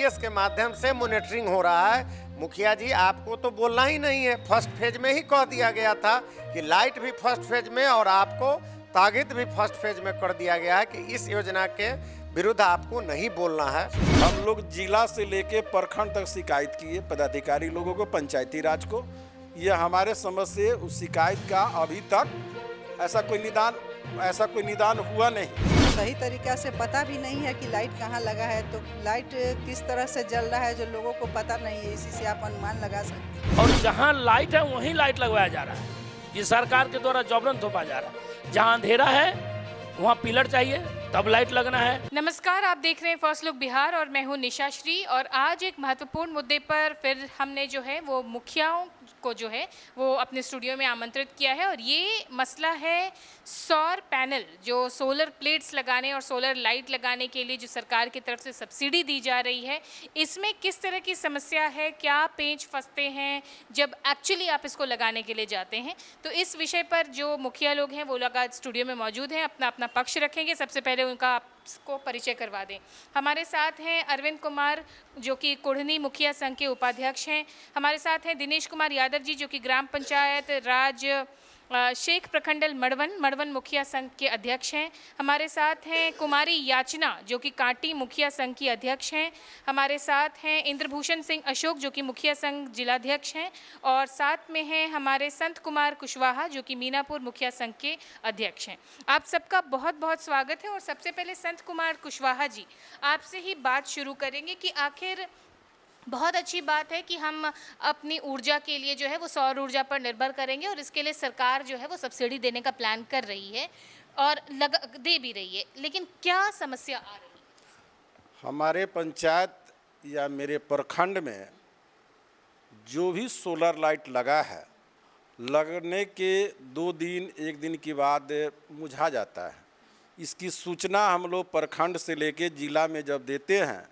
GPS के माध्यम से मॉनिटरिंग हो रहा है। मुखिया जी, आपको तो बोलना ही नहीं है, फर्स्ट फेज में ही कह दिया गया था कि लाइट भी फर्स्ट फेज में और आपको तागिद भी फर्स्ट फेज में कर दिया गया है कि इस योजना के विरुद्ध आपको नहीं बोलना है। हम लोग जिला से लेके प्रखंड तक शिकायत किए, पदाधिकारी लोगों को, पंचायती राज को। ये हमारे समझ से उस शिकायत का अभी तक ऐसा कोई निदान हुआ नहीं। सही तरीक़ा से पता भी नहीं है कि लाइट कहाँ लगा है, तो लाइट किस तरह से जल रहा है जो लोगों को पता नहीं है, इसी से आप अनुमान लगा सकते हैं। और जहाँ लाइट है वहीं लाइट लगवाया जा रहा है, ये सरकार के द्वारा जबरन थोपा जा रहा है। जहाँ अंधेरा है वहाँ पिलर चाहिए, तब लाइट लगना है। नमस्कार, आप देख रहे हैं फर्स्ट लुक बिहार और मैं हूँ निशा श्री। और आज एक महत्वपूर्ण मुद्दे पर फिर हमने जो है वो मुखियाओं को जो है वो अपने स्टूडियो में आमंत्रित किया है। और ये मसला है सौर पैनल, जो सोलर प्लेट्स लगाने और सोलर लाइट लगाने के लिए जो सरकार की तरफ से सब्सिडी दी जा रही है, इसमें किस तरह की समस्या है, क्या पेंच फंसते हैं जब एक्चुअली आप इसको लगाने के लिए जाते हैं। तो इस विषय पर जो मुखिया लोग हैं वो लोग आज स्टूडियो में मौजूद हैं, अपना अपना पक्ष रखेंगे। सबसे पहले उनका आपको परिचय करवा दें। हमारे साथ हैं अरविंद कुमार, जो कि कुढ़नी मुखिया संघ के उपाध्यक्ष हैं। हमारे साथ हैं दिनेश कुमार यादव जी, जो कि ग्राम पंचायत राज शेख प्रखंडल मड़वन मुखिया संघ के अध्यक्ष हैं। हमारे साथ हैं कुमारी याचना, जो कि कांटी मुखिया संघ की अध्यक्ष हैं। हमारे साथ हैं इंद्रभूषण सिंह अशोक, जो कि मुखिया संघ जिलाध्यक्ष हैं। और साथ में हैं हमारे संत कुमार कुशवाहा, जो कि मीनापुर मुखिया संघ के अध्यक्ष हैं। आप सबका बहुत बहुत स्वागत है। और सबसे पहले संत कुमार कुशवाहा जी, आपसे ही बात शुरू करेंगे कि आखिर बहुत अच्छी बात है कि हम अपनी ऊर्जा के लिए जो है वो सौर ऊर्जा पर निर्भर करेंगे, और इसके लिए सरकार जो है वो सब्सिडी देने का प्लान कर रही है और दे भी रही है, लेकिन क्या समस्या आ रही है? हमारे पंचायत या मेरे प्रखंड में जो भी सोलर लाइट लगा है, लगने के 2 दिन 1 दिन के बाद मुझा जाता है। इसकी सूचना हम लोग प्रखंड से लेके जिला में जब देते हैं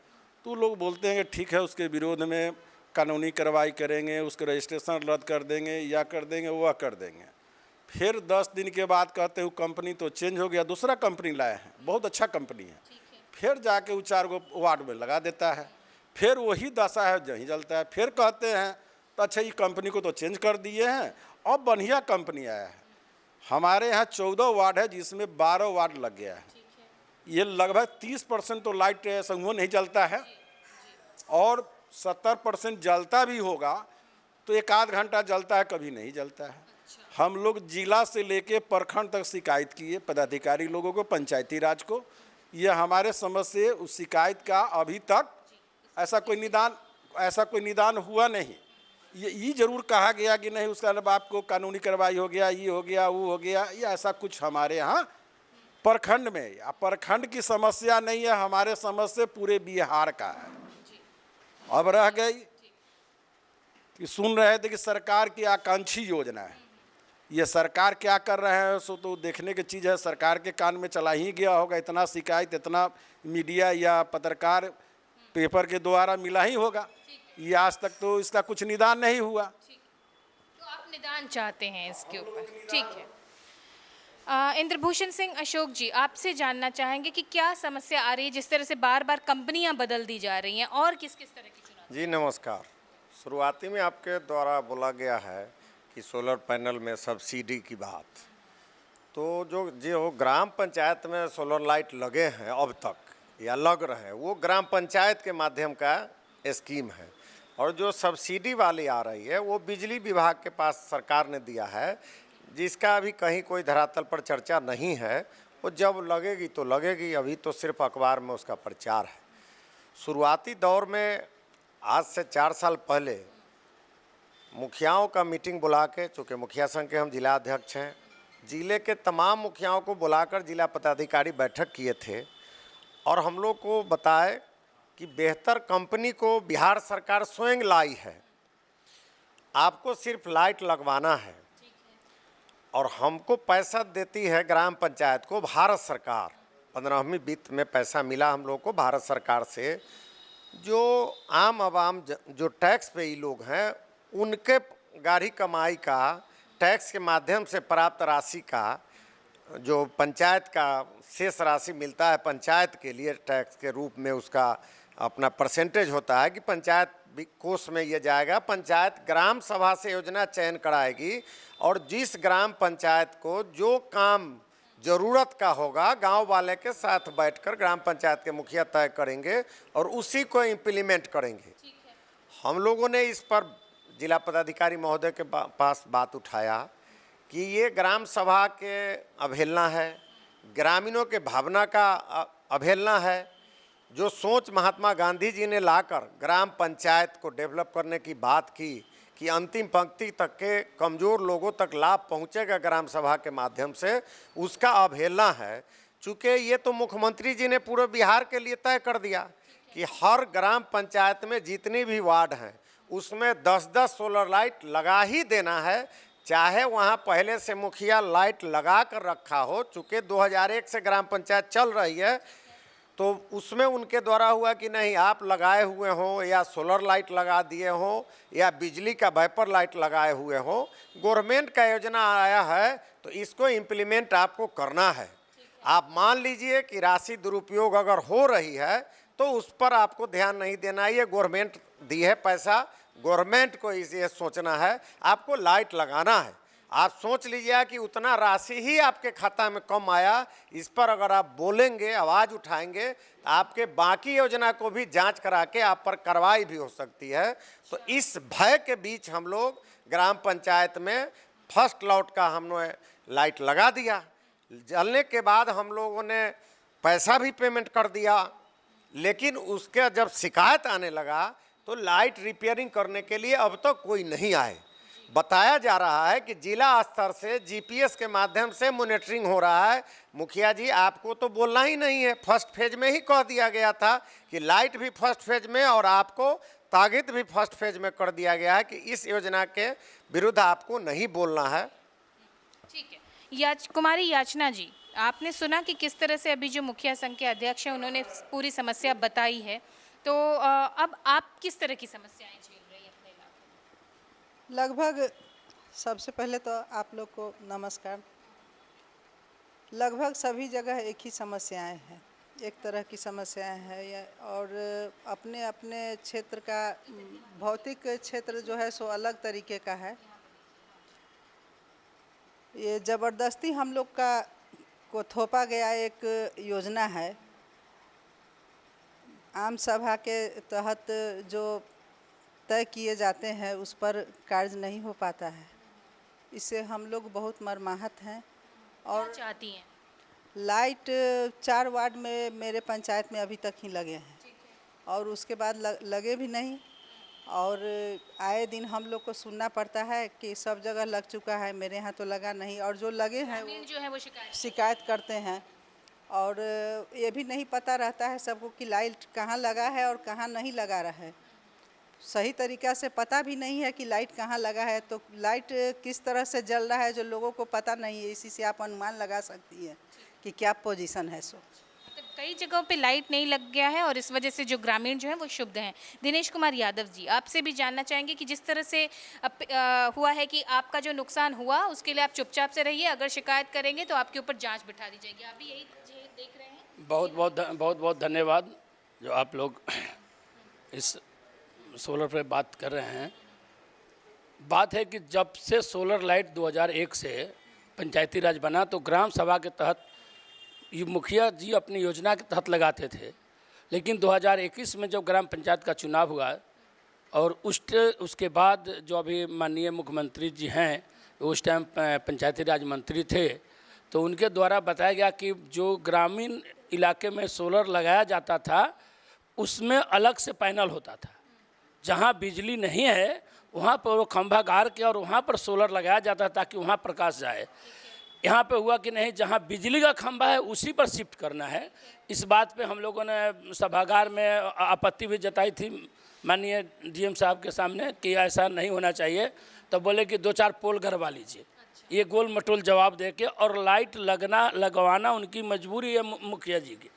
तो लोग बोलते हैं कि ठीक है, उसके विरोध में कानूनी कार्रवाई करेंगे, उसके रजिस्ट्रेशन रद्द कर देंगे, या कर देंगे, वह कर देंगे। फिर 10 दिन के बाद कहते हैं कंपनी तो चेंज हो गया, दूसरा कंपनी लाए हैं, बहुत अच्छा कंपनी है। फिर जाके वो 4 गो वार्ड में लगा देता है, फिर वही दशा है, जहीं जलता है। फिर कहते हैं तो अच्छा, ये कंपनी को तो चेंज कर दिए हैं, अब बढ़िया कंपनी आया है। हमारे यहाँ 14 वार्ड है, जिसमें 12 वार्ड लग गया है। ये लगभग 30% तो लाइट समूह नहीं जलता है, और 70% जलता भी होगा तो 1 आध घंटा जलता है, कभी नहीं जलता है। हम लोग जिला से लेके प्रखंड तक शिकायत किए, पदाधिकारी लोगों को, पंचायती राज को। ये हमारे समझ से उस शिकायत का अभी तक ऐसा कोई निदान हुआ नहीं। ये जरूर कहा गया कि नहीं, उसका मतलब आपको कानूनी कार्रवाई हो गया, ये हो गया, वो हो गया, ये ऐसा कुछ हमारे यहाँ प्रखंड में, या प्रखंड की समस्या नहीं है, हमारे समझ से पूरे बिहार का है। अब रह गई कि सुन रहे थे कि सरकार की आकांक्षी योजना है, ये सरकार क्या कर रहे हैं सो तो देखने की चीज़ है। सरकार के कान में चला ही गया होगा, इतना शिकायत, इतना मीडिया या पत्रकार पेपर के द्वारा मिला ही होगा। ये आज तक तो इसका कुछ निदान नहीं हुआ। तो आप निदान चाहते हैं इसके ऊपर, ठीक है। इंद्रभूषण सिंह अशोक जी, आपसे जानना चाहेंगे कि क्या समस्या आ रही है, जिस तरह से बार बार कंपनियां बदल दी जा रही हैं, और किस किस तरह की चुनौती? जी नमस्कार। शुरुआती में आपके द्वारा बोला गया है कि सोलर पैनल में सब्सिडी की बात, तो जो ग्राम पंचायत में सोलर लाइट लगे हैं अब तक या लग रहे हैं, वो ग्राम पंचायत के माध्यम का स्कीम है। और जो सब्सिडी वाली आ रही है वो बिजली विभाग के पास सरकार ने दिया है, जिसका अभी कहीं कोई धरातल पर चर्चा नहीं है। वो जब लगेगी तो लगेगी, अभी तो सिर्फ अखबार में उसका प्रचार है। शुरुआती दौर में आज से 4 साल पहले मुखियाओं का मीटिंग बुला के, चूँकि मुखिया संघ के हम जिला अध्यक्ष हैं, जिले के तमाम मुखियाओं को बुलाकर जिला पदाधिकारी बैठक किए थे, और हम लोग को बताए कि बेहतर कंपनी को बिहार सरकार स्वयं लाई है, आपको सिर्फ लाइट लगवाना है, और हमको पैसा देती है ग्राम पंचायत को भारत सरकार। 15वीं वित्त में पैसा मिला हम लोग को भारत सरकार से। जो आम आवाम जो टैक्स पेई लोग हैं, उनके गाढ़ी कमाई का टैक्स के माध्यम से प्राप्त राशि का जो पंचायत का शेष राशि मिलता है पंचायत के लिए टैक्स के रूप में, उसका अपना परसेंटेज होता है कि पंचायत कोष में ये जाएगा। पंचायत ग्राम सभा से योजना चयन कराएगी और जिस ग्राम पंचायत को जो काम ज़रूरत का होगा गांव वाले के साथ बैठकर ग्राम पंचायत के मुखिया तय करेंगे और उसी को इम्प्लीमेंट करेंगे। हम लोगों ने इस पर जिला पदाधिकारी महोदय के पास बात उठाया कि ये ग्राम सभा के अवहेलना है, ग्रामीणों के भावना का अवहेलना है। जो सोच महात्मा गांधी जी ने लाकर ग्राम पंचायत को डेवलप करने की बात की कि अंतिम पंक्ति तक के कमज़ोर लोगों तक लाभ पहुंचेगा ग्राम सभा के माध्यम से, उसका अवहेलना है। चूँकि ये तो मुख्यमंत्री जी ने पूरे बिहार के लिए तय कर दिया कि हर ग्राम पंचायत में जितनी भी वार्ड हैं उसमें 10-10 सोलर लाइट लगा ही देना है, चाहे वहाँ पहले से मुखिया लाइट लगा कर रखा हो। चूँकि 2001 से ग्राम पंचायत चल रही है तो उसमें उनके द्वारा हुआ कि नहीं आप लगाए हुए हों या सोलर लाइट लगा दिए हों या बिजली का वाइपर लाइट लगाए हुए हों, गवर्नमेंट का योजना आया है तो इसको इम्प्लीमेंट आपको करना है। आप मान लीजिए कि राशि दुरुपयोग अगर हो रही है तो उस पर आपको ध्यान नहीं देना है। ये गवर्नमेंट दी है पैसा, गवर्नमेंट को ये सोचना है, आपको लाइट लगाना है। आप सोच लीजिए कि उतना राशि ही आपके खाता में कम आया, इस पर अगर आप बोलेंगे, आवाज़ उठाएंगे, आपके बाकी योजना को भी जांच करा के आप पर कार्रवाई भी हो सकती है। तो इस भय के बीच हम लोग ग्राम पंचायत में फर्स्ट लॉट का हमने लाइट लगा दिया। जलने के बाद हम लोगों ने पैसा भी पेमेंट कर दिया, लेकिन उसके जब शिकायत आने लगा तो लाइट रिपेयरिंग करने के लिए अब तक कोई नहीं आए। बताया जा रहा है कि जिला स्तर से जीपीएस के माध्यम से मॉनिटरिंग हो रहा है। मुखिया जी आपको तो बोलना ही नहीं है, फर्स्ट फेज में ही कह दिया गया था कि लाइट भी फर्स्ट फेज में और आपको ताकीद भी फर्स्ट फेज में कर दिया गया है कि इस योजना के विरुद्ध आपको नहीं बोलना है। ठीक है। कुमारी याचना जी, आपने सुना कि किस तरह से अभी जो मुखिया संघ के अध्यक्ष हैं उन्होंने पूरी समस्या बताई है, तो अब आप किस तरह की समस्याएं झेल रही हैं अपने इलाके में? लगभग सबसे पहले तो आप लोग को नमस्कार। लगभग सभी जगह एक ही समस्याएं हैं, एक तरह की समस्याएं हैं और अपने अपने क्षेत्र का भौतिक क्षेत्र जो है सो अलग तरीके का है। ये ज़बरदस्ती हम लोग को थोपा गया एक योजना है। आम सभा के तहत जो तय किए जाते हैं उस पर कार्य नहीं हो पाता है। इससे हम लोग बहुत मर्माहत हैं। और क्या चाहती हैं? लाइट 4 वार्ड में मेरे पंचायत में अभी तक ही लगे हैं और उसके बाद लगे भी नहीं। और आए दिन हम लोग को सुनना पड़ता है कि सब जगह लग चुका है, मेरे यहाँ तो लगा नहीं। और जो लगे हैं वो जो है वो शिकायत करते हैं और ये भी नहीं पता रहता है सबको कि लाइट कहाँ लगा है और कहाँ नहीं लगा रहा है। सही तरीक़ा से पता भी नहीं है कि लाइट कहाँ लगा है, तो लाइट किस तरह से जल रहा है जो लोगों को पता नहीं है। इसी से आप अनुमान लगा सकती है कि क्या पोजीशन है। सो कई जगहों पे लाइट नहीं लग गया है और इस वजह से जो ग्रामीण जो हैं वो क्षुब्ध हैं। दिनेश कुमार यादव जी, आपसे भी जानना चाहेंगे कि जिस तरह से हुआ है कि आपका जो नुकसान हुआ उसके लिए आप चुपचाप से रहिए, अगर शिकायत करेंगे तो आपके ऊपर जांच बिठा दी जाएगी। आप भी यही देख रहे हैं? बहुत बहुत धन्यवाद जो आप लोग इस सोलर पे बात कर रहे हैं। बात है कि जब से सोलर लाइट 2001 से पंचायती राज बना तो ग्राम सभा के तहत ये मुखिया जी अपनी योजना के तहत लगाते थे, लेकिन 2021 में जब ग्राम पंचायत का चुनाव हुआ और उसके बाद जो अभी माननीय मुख्यमंत्री जी हैं उस टाइम पंचायती राज मंत्री थे, तो उनके द्वारा बताया गया कि जो ग्रामीण इलाके में सोलर लगाया जाता था उसमें अलग से पैनल होता था। जहाँ बिजली नहीं है वहाँ पर वो खंभा गाड़ के और वहाँ पर सोलर लगाया जाता था ताकि वहाँ प्रकाश जाए। यहाँ पे हुआ कि नहीं, जहाँ बिजली का खंभा है उसी पर शिफ्ट करना है। इस बात पे हम लोगों ने सभागार में आपत्ति भी जताई थी माननीय डीएम साहब के सामने कि ऐसा नहीं होना चाहिए। तो बोले कि 2-4 पोल गड़वा लीजिए। ये गोल मटोल जवाब दे के और लाइट लगवाना उनकी मजबूरी है मुखिया जी की।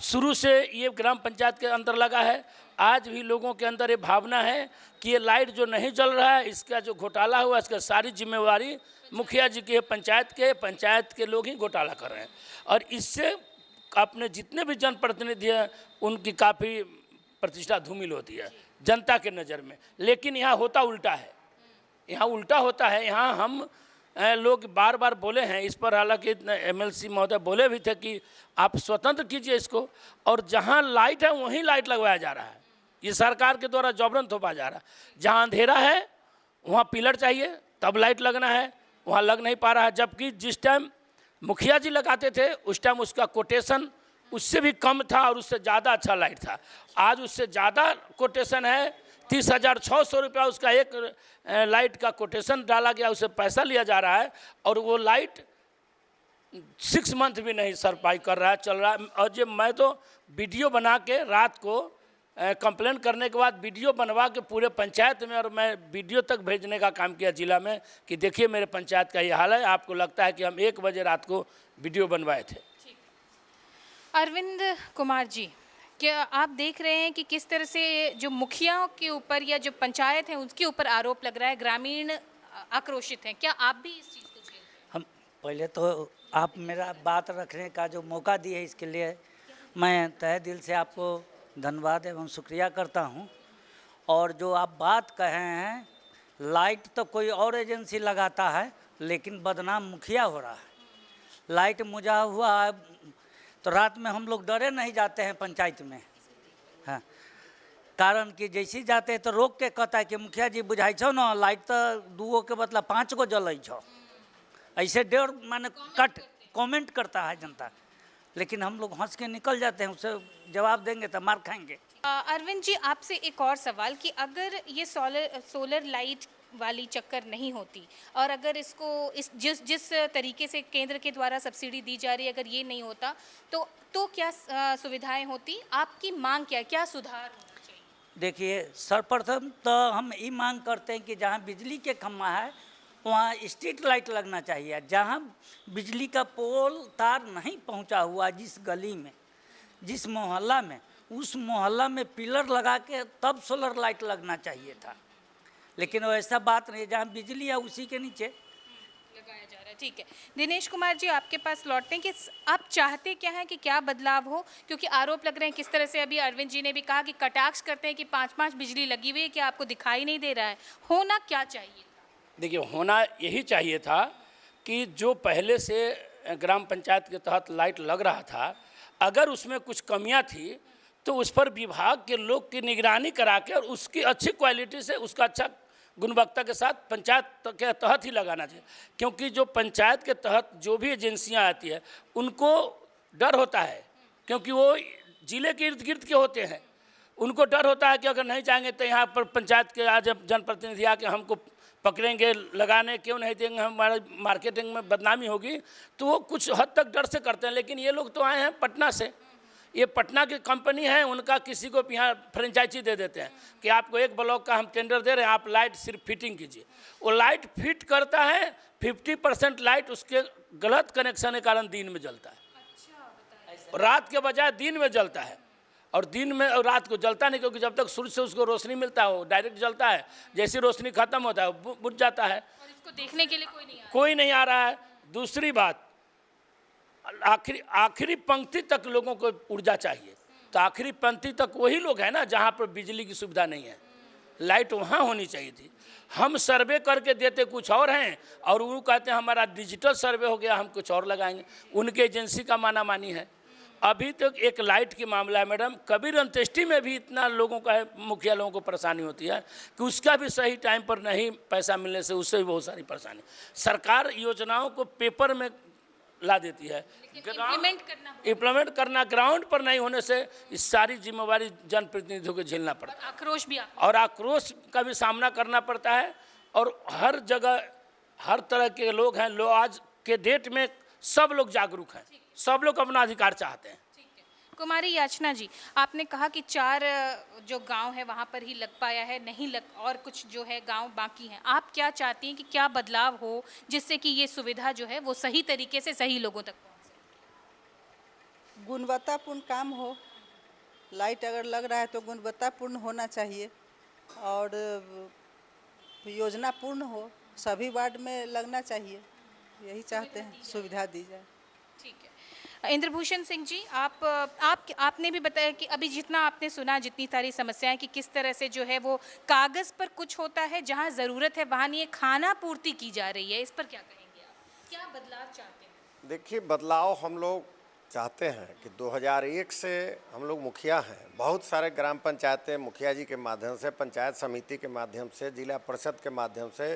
शुरू से ये ग्राम पंचायत के अंदर लगा है। आज भी लोगों के अंदर ये भावना है कि ये लाइट जो नहीं जल रहा है इसका जो घोटाला हुआ इसका सारी जिम्मेवारी मुखिया जी की है। पंचायत के लोग ही घोटाला कर रहे हैं और इससे अपने जितने भी जनप्रतिनिधि हैं उनकी काफ़ी प्रतिष्ठा धूमिल होती है जनता के नज़र में। लेकिन यहाँ होता उल्टा है, यहाँ उल्टा होता है। यहाँ हम लोग बार बार बोले हैं इस पर, हालांकि MLC महोदय बोले भी थे कि आप स्वतंत्र कीजिए इसको, और जहाँ लाइट है वहीं लाइट लगवाया जा रहा है। ये सरकार के द्वारा जबरन थोपा जा रहा है। जहाँ अंधेरा है वहाँ पिलर चाहिए तब लाइट लगना है, वहाँ लग नहीं पा रहा है। जबकि जिस टाइम मुखिया जी लगाते थे उस टाइम उसका कोटेशन उससे भी कम था और उससे ज़्यादा अच्छा लाइट था। आज उससे ज़्यादा कोटेशन है, 30,600 रुपया उसका एक लाइट का कोटेशन डाला गया, उससे पैसा लिया जा रहा है और वो लाइट 6 मंथ भी नहीं सरपाई कर रहा है, चल रहा है। और जब मैं तो वीडियो बना के रात को कंप्लेन करने के बाद वीडियो बनवा के पूरे पंचायत में, और मैं वीडियो तक भेजने का काम किया जिला में कि देखिए मेरे पंचायत का ये हाल है। आपको लगता है कि हम 1 बजे रात को वीडियो बनवाए थे। अरविंद कुमार जी, क्या आप देख रहे हैं कि किस तरह से जो मुखियाओं के ऊपर या जो पंचायत है उसके ऊपर आरोप लग रहा है, ग्रामीण आक्रोशित हैं, क्या आप भी इस चीज़ को झेलते हैं? हम पहले तो आप मेरा बात रखने का जो मौका दिए इसके लिए मैं तहे दिल से आपको धन्यवाद एवं शुक्रिया करता हूं। और जो आप बात कहे हैं, लाइट तो कोई और एजेंसी लगाता है लेकिन बदनाम मुखिया हो रहा है। लाइट मुझा हुआ है तो रात में हम लोग डरे नहीं जाते हैं पंचायत में, हाँ, कारण कि जैसे ही जाते हैं तो रोक के कहता है कि मुखिया जी बुझाई छो ना, लाइट तो 2 के बदला 5 को जल छो, ऐसे डेढ़ माने कट कमेंट करता है जनता। लेकिन हम लोग हंस के निकल जाते हैं, उससे जवाब देंगे तो मार खाएंगे। अरविंद जी, आपसे एक और सवाल कि अगर ये सोलर लाइट वाली चक्कर नहीं होती और अगर इसको जिस तरीके से केंद्र के द्वारा सब्सिडी दी जा रही है, अगर ये नहीं होता तो क्या सुविधाएं होती? आपकी मांग क्या सुधार होना चाहिए? देखिए, सर्वप्रथम तो हम ये मांग करते हैं कि जहाँ बिजली के खम्भा है वहाँ स्ट्रीट लाइट लगना चाहिए। जहाँ बिजली का पोल तार नहीं पहुँचा हुआ, जिस गली में, जिस मोहल्ला में, उस मोहल्ला में पिलर लगा के तब सोलर लाइट लगना चाहिए था। लेकिन वो ऐसा बात नहीं, जहाँ बिजली है उसी के नीचे लगाया जा रहा है। ठीक है, दिनेश कुमार जी आपके पास लौटते हैं कि आप चाहते क्या हैं कि क्या बदलाव हो, क्योंकि आरोप लग रहे हैं किस तरह से अभी अरविंद जी ने भी कहा कि कटाक्ष करते हैं कि 5-5 बिजली लगी हुई है, कि आपको दिखाई नहीं दे रहा है। होना क्या चाहिए? देखिए, होना यही चाहिए था कि जो पहले से ग्राम पंचायत के तहत लाइट लग रहा था, अगर उसमें कुछ कमियां थी तो उस पर विभाग के लोग की निगरानी करा के और उसकी अच्छी क्वालिटी से, उसका अच्छा गुणवत्ता के साथ पंचायत के तहत ही लगाना चाहिए। क्योंकि जो पंचायत के तहत जो भी एजेंसियां आती है उनको डर होता है, क्योंकि वो जिले के इर्द गिर्द के होते हैं। उनको डर होता है कि अगर नहीं जाएंगे तो यहाँ पर पंचायत के आज जनप्रतिनिधि आके हमको पकड़ेंगे, लगाने क्यों नहीं देंगे, हमारे मार्केटिंग में बदनामी होगी, तो वो कुछ हद तक डर से करते हैं। लेकिन ये लोग तो आए हैं पटना से, ये पटना की कंपनी है, उनका किसी को यहाँ फ्रेंचाइजी दे देते हैं कि आपको 1 ब्लॉक का हम टेंडर दे रहे हैं, आप लाइट सिर्फ फिटिंग कीजिए। वो लाइट फिट करता है, 50% लाइट उसके गलत कनेक्शन के कारण दिन में जलता है, रात के बजाय दिन में जलता है। और दिन में और रात को जलता नहीं, क्योंकि जब तक सूर्य से उसको रोशनी मिलता है वो डायरेक्ट जलता है, जैसी रोशनी खत्म होता है वो बुझ जाता है। और इसको देखने के लिए कोई नहीं आ रहा है। दूसरी बात, आखिरी पंक्ति तक लोगों को ऊर्जा चाहिए, तो आखिरी पंक्ति तक वही लोग हैं ना जहाँ पर बिजली की सुविधा नहीं है। लाइट वहाँ होनी चाहिए थी। हम सर्वे करके देते कुछ और हैं और वो कहते हैं हमारा डिजिटल सर्वे हो गया, हम कुछ और लगाएंगे। उनके एजेंसी का माना मानी है। अभी तक एक लाइट की मामला है मैडम, कबीर अंत्येष्टि में भी इतना लोगों का मुखिया लोगों को परेशानी होती है कि उसका भी सही टाइम पर नहीं पैसा मिलने से उससे भी बहुत सारी परेशानी। सरकार योजनाओं को पेपर में ला देती है, इम्प्लीमेंट करना ग्राउंड पर नहीं होने से इस सारी जिम्मेवारी जनप्रतिनिधियों को झेलना पड़ता है। आक्रोश भी और आक्रोश का भी सामना करना पड़ता है। और हर जगह हर तरह के लोग हैं। लोग आज के डेट में सब लोग जागरूक हैं, सब लोग अपना अधिकार चाहते हैं। कुमारी याचना जी, आपने कहा कि 4 जो गांव है वहां पर ही लग पाया है, नहीं लग, और कुछ जो है गांव बाकी हैं। आप क्या चाहती हैं कि क्या बदलाव हो जिससे कि ये सुविधा जो है वो सही तरीके से सही लोगों तक पहुंचे? गुणवत्तापूर्ण काम हो। लाइट अगर लग रहा है तो गुणवत्तापूर्ण होना चाहिए और योजना पूर्ण हो, सभी वार्ड में लगना चाहिए। यही चाहते हैं, सुविधा दी जाए। ठीक है। इंद्रभूषण सिंह जी, आपने भी बताया कि अभी जितना आपने सुना, जितनी सारी समस्याएं कि किस तरह से जो है वो कागज़ पर कुछ होता है, जहां ज़रूरत है वहां नहीं है, खाना पूर्ति की जा रही है, इस पर क्या कहेंगे आप? क्या बदलाव चाहते हैं? देखिए, बदलाव हम लोग चाहते हैं कि 2001 से हम लोग मुखिया हैं, बहुत सारे ग्राम पंचायतें मुखिया जी के माध्यम से, पंचायत समिति के माध्यम से, जिला परिषद के माध्यम से,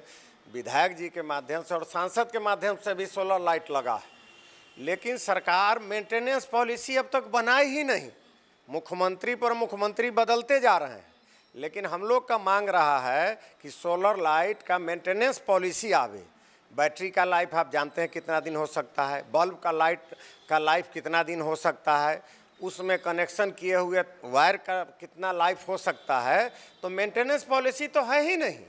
विधायक जी के माध्यम से और सांसद के माध्यम से भी सोलर लाइट लगा है। लेकिन सरकार मेंटेनेंस पॉलिसी अब तक बनाई ही नहीं। मुख्यमंत्री पर मुख्यमंत्री बदलते जा रहे हैं, लेकिन हम लोग का मांग रहा है कि सोलर लाइट का मेंटेनेंस पॉलिसी आवे। बैटरी का लाइफ आप जानते हैं कितना दिन हो सकता है, बल्ब का लाइट का लाइफ कितना दिन हो सकता है, उसमें कनेक्शन किए हुए वायर का कितना लाइफ हो सकता है। तो मेंटेनेंस पॉलिसी तो है ही नहीं,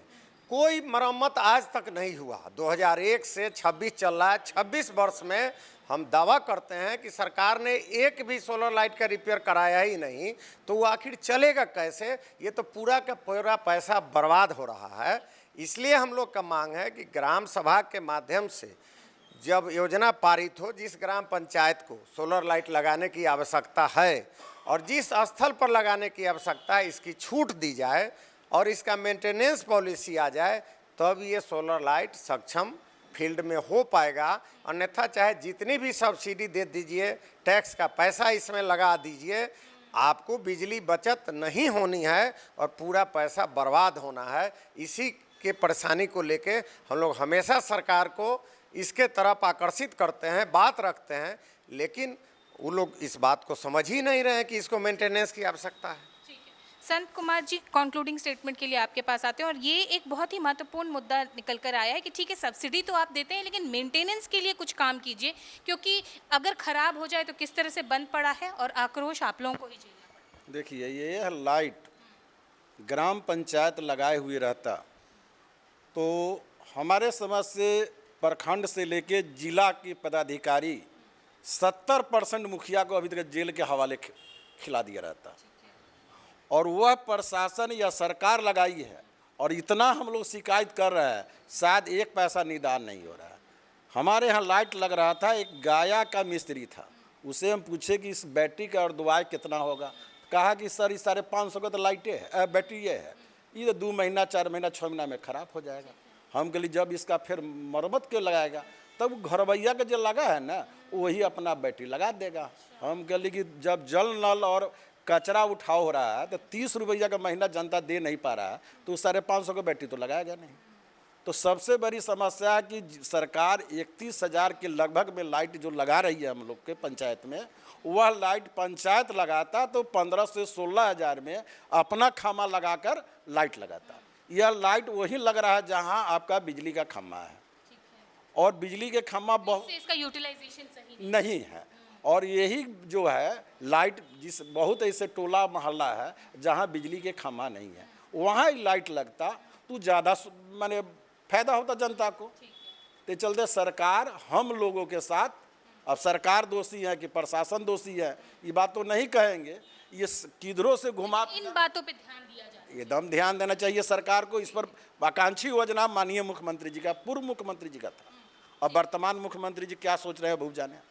कोई मरम्मत आज तक नहीं हुआ। 2001 से 26 चल रहा है, 26 वर्ष में हम दावा करते हैं कि सरकार ने एक भी सोलर लाइट का रिपेयर कराया ही नहीं, तो वो आखिर चलेगा कैसे? ये तो पूरा का पूरा पैसा बर्बाद हो रहा है। इसलिए हम लोग का मांग है कि ग्राम सभा के माध्यम से जब योजना पारित हो, जिस ग्राम पंचायत को सोलर लाइट लगाने की आवश्यकता है और जिस स्थल पर लगाने की आवश्यकता है, इसकी छूट दी जाए और इसका मेंटेनेंस पॉलिसी आ जाए, तब ये सोलर लाइट सक्षम फील्ड में हो पाएगा। अन्यथा चाहे जितनी भी सब्सिडी दे दीजिए, टैक्स का पैसा इसमें लगा दीजिए, आपको बिजली बचत नहीं होनी है और पूरा पैसा बर्बाद होना है। इसी के परेशानी को लेके हम लोग हमेशा सरकार को इसके तरफ आकर्षित करते हैं, बात रखते हैं, लेकिन वो लोग इस बात को समझ ही नहीं रहे हैं कि इसको मेंटेनेंस की आवश्यकता है। संत कुमार जी, कंक्लूडिंग स्टेटमेंट के लिए आपके पास आते हैं और ये एक बहुत ही महत्वपूर्ण मुद्दा निकल कर आया है कि ठीक है, सब्सिडी तो आप देते हैं, लेकिन मेंटेनेंस के लिए कुछ काम कीजिए, क्योंकि अगर ख़राब हो जाए तो किस तरह से बंद पड़ा है और आक्रोश आप लोगों को ही झेलना पड़ता है। देखिए, ये लाइट ग्राम पंचायत लगाए हुए रहता तो हमारे समझ से प्रखंड से लेके जिला के पदाधिकारी 70% मुखिया को अभी तक जेल के हवाले खिला दिया रहता, और वह प्रशासन या सरकार लगाई है। और इतना हम लोग शिकायत कर रहे हैं, शायद एक पैसा निदान नहीं हो रहा है। हमारे यहाँ लाइट लग रहा था, एक गाया का मिस्त्री था, उसे हम पूछे कि इस बैटरी का और दवाई कितना होगा, कहा कि सर इस 550 का तो लाइटें है, बैटरी ये है, ये 2 महीना 4 महीना 6 महीना में ख़राब हो जाएगा। हम कहली जब इसका फिर मरम्मत क्यों लगाएगा, तब घरवैया का जो लगा है ना वही अपना बैटरी लगा देगा। हम कहली कि जब जल नल और कचरा उठाव हो रहा है तो 30 रुपया का महीना जनता दे नहीं पा रहा है, तो 550 का बैटरी तो लगाएगा नहीं। तो सबसे बड़ी समस्या है कि सरकार 31,000 के लगभग में लाइट जो लगा रही है हम लोग के पंचायत में, वह लाइट पंचायत लगाता तो 15 से 16,000 में अपना खम्भा लगाकर लाइट लगाता। यह लाइट वही लग रहा है जहां आपका बिजली का खम्भा है, और बिजली के खम्भा बहुत इसका यूटिलाइजेशन सही नहीं है। और यही जो है लाइट, जिस बहुत ऐसे टोला मोहल्ला है जहां बिजली के खम्भा नहीं है, वहाँ लाइट लगता तो ज़्यादा माने फायदा होता जनता को। तो चलते सरकार हम लोगों के साथ, अब सरकार दोषी है कि प्रशासन दोषी है, ये बात तो नहीं कहेंगे, ये किधरों से घुमा, इन बातों पे ध्यान दिया जाए, एकदम ध्यान देना चाहिए सरकार को। इस पर आकांक्षी योजना माननीय मुख्यमंत्री जी का, पूर्व मुख्यमंत्री जी का था, और वर्तमान मुख्यमंत्री जी क्या सोच रहे हैं बहुत जाने।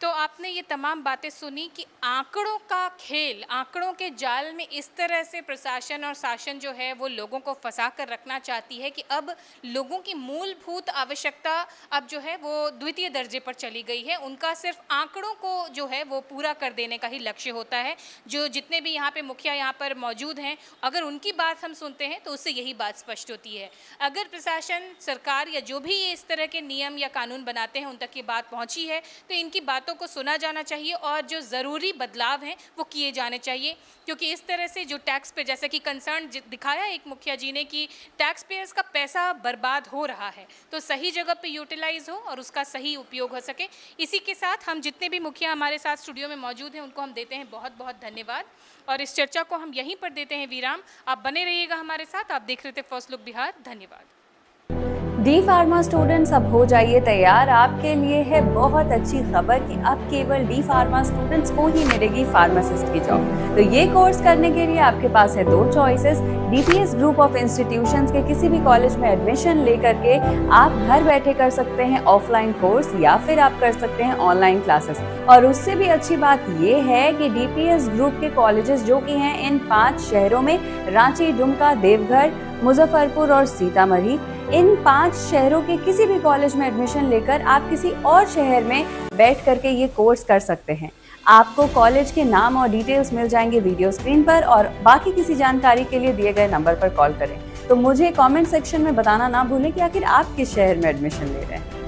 तो आपने ये तमाम बातें सुनी कि आंकड़ों का खेल, आंकड़ों के जाल में इस तरह से प्रशासन और शासन जो है वो लोगों को फंसा कर रखना चाहती है कि अब लोगों की मूलभूत आवश्यकता अब जो है वो द्वितीय दर्जे पर चली गई है। उनका सिर्फ आंकड़ों को जो है वो पूरा कर देने का ही लक्ष्य होता है। जो जितने भी यहाँ पे मुखिया यहाँ पर मौजूद हैं, अगर उनकी बात हम सुनते हैं तो उससे यही बात स्पष्ट होती है। अगर प्रशासन, सरकार या जो भी ये इस तरह के नियम या कानून बनाते हैं उन तक ये बात पहुँची है तो इनकी बातों को सुना जाना चाहिए और जो ज़रूरी बदलाव हैं वो किए जाने चाहिए, क्योंकि इस तरह से जो टैक्स पे, जैसे कि कंसर्न दिखाया एक मुखिया जी ने कि टैक्स पेयर्स का पैसा बर्बाद हो रहा है, तो सही जगह पे यूटिलाइज हो और उसका सही उपयोग हो सके। इसी के साथ हम जितने भी मुखिया हमारे साथ स्टूडियो में मौजूद हैं उनको हम देते हैं बहुत बहुत धन्यवाद, और इस चर्चा को हम यहीं पर देते हैं विराम। आप बने रहिएगा हमारे साथ, आप देख रहे थे फर्स्ट लुक बिहार। धन्यवाद। डी फार्मा स्टूडेंट्स अब हो जाइए तैयार, आपके लिए है बहुत अच्छी खबर कि अब केवल डी फार्मा स्टूडेंट्स को ही मिलेगी फार्मासिस्ट की जॉब। तो ये कोर्स करने के लिए आपके पास है 2 choices. DPS group of institutions के किसी भी कॉलेज में एडमिशन लेकर के आप घर बैठे कर सकते हैं ऑफलाइन कोर्स, या फिर आप कर सकते हैं ऑनलाइन क्लासेस। और उससे भी अच्छी बात ये है कि डीपीएस ग्रुप के कॉलेजेस जो कि हैं इन 5 शहरों में, रांची, दुमका, देवघर, मुजफ्फरपुर और सीतामढ़ी, इन 5 शहरों के किसी भी कॉलेज में एडमिशन लेकर आप किसी और शहर में बैठ करके ये कोर्स कर सकते हैं। आपको कॉलेज के नाम और डिटेल्स मिल जाएंगे वीडियो स्क्रीन पर, और बाकी किसी जानकारी के लिए दिए गए नंबर पर कॉल करें। तो मुझे कमेंट सेक्शन में बताना ना भूलें कि आखिर आप किस शहर में एडमिशन ले रहे हैं।